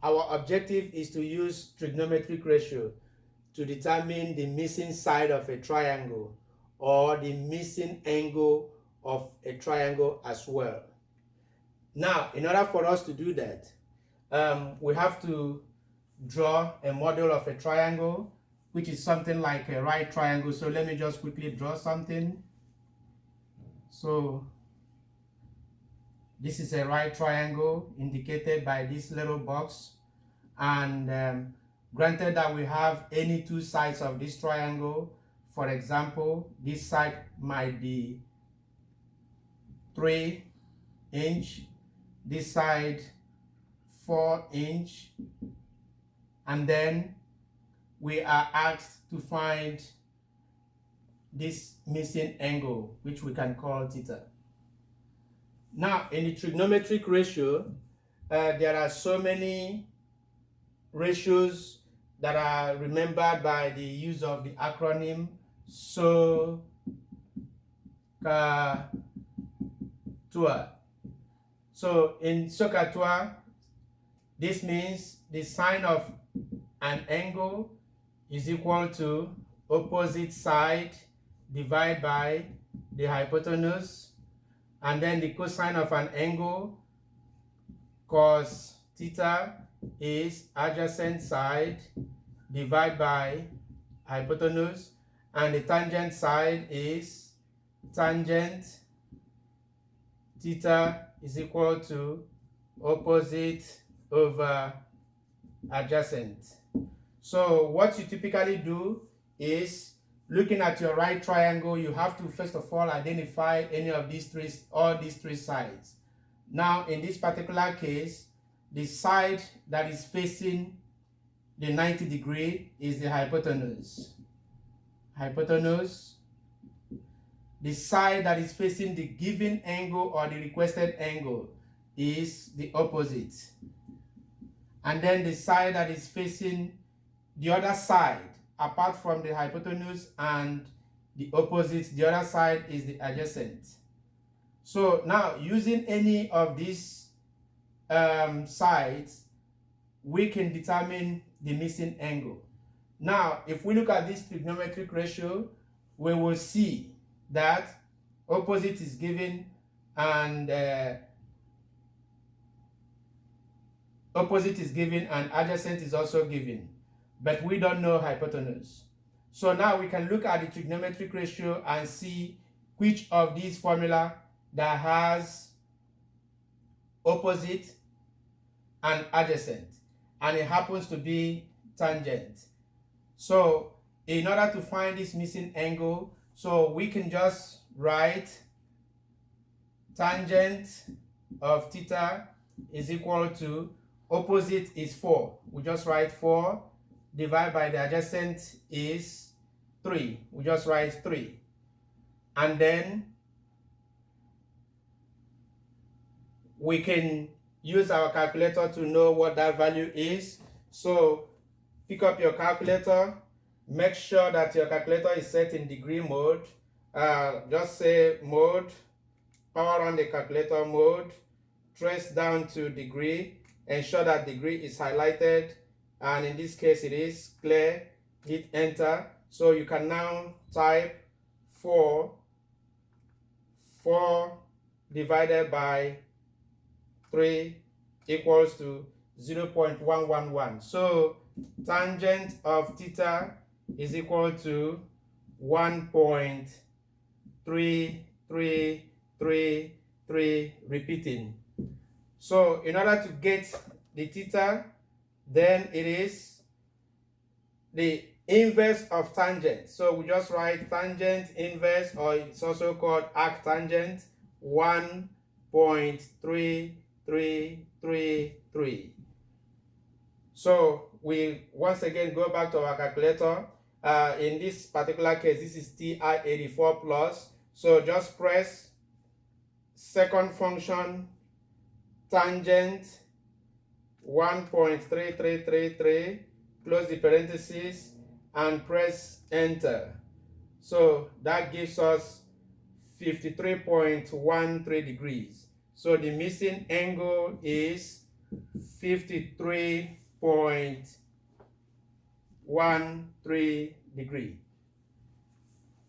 Our objective is to use trigonometric ratio to determine the missing side of a triangle or the missing angle of a triangle as well. Now, in order for us to do that, we have to draw a model of a triangle, which is something like a right triangle. So let me just quickly draw something. So this is a right triangle indicated by this little box, and granted that we have any two sides of this triangle. For example, this side might be 3 inch, this side 4 inch, and then we are asked to find this missing angle, which we can call theta. Now, in the trigonometric ratio, there are so many ratios that are remembered by the use of the acronym SOHCAHTOA. So in SOHCAHTOA, this means the sine of an angle is equal to opposite side divided by the hypotenuse, and then the cosine of an angle, cos theta, is adjacent side divided by hypotenuse, and the tangent side is tangent theta is equal to opposite over adjacent. So what you typically do is, looking at your right triangle, you have to first of all identify any of these three, all these three sides. Now, in this particular case, the side that is facing the 90 degree is the hypotenuse. Hypotenuse. The side that is facing the given angle or the requested angle is the opposite. And then the side that is facing the other side, apart from the hypotenuse and the opposite, the other side is the adjacent. So now, using any of these sides, we can determine the missing angle. Now, if we look at this trigonometric ratio, we will see that opposite is given and adjacent is also given, but we don't know hypotenuse. So now we can look at the trigonometric ratio and see which of these formula that has opposite and adjacent, and it happens to be tangent. So in order to find this missing angle, so we can just write tangent of theta is equal to, opposite is 4. We just write 4 divided by the adjacent is 3. We just write 3. And then we can use our calculator to know what that value is. So pick up your calculator, make sure that your calculator is set in degree mode. Just say mode, power on the calculator mode, trace down to degree, ensure that degree is highlighted, and in this case it is clear, hit enter. So you can now type 4 divided by 3 equals to 0.111. So tangent of theta is equal to 1.3333, repeating. So in order to get the theta, then it is the inverse of tangent. So we just write tangent inverse, or it's also called arctangent, 1.3333. So we once again go back to our calculator. In this particular case, this is TI-84 plus. So just press second function, tangent 1.3333, close the parentheses, and press enter. So that gives us 53.13 degrees. So the missing angle is 53.13 degree.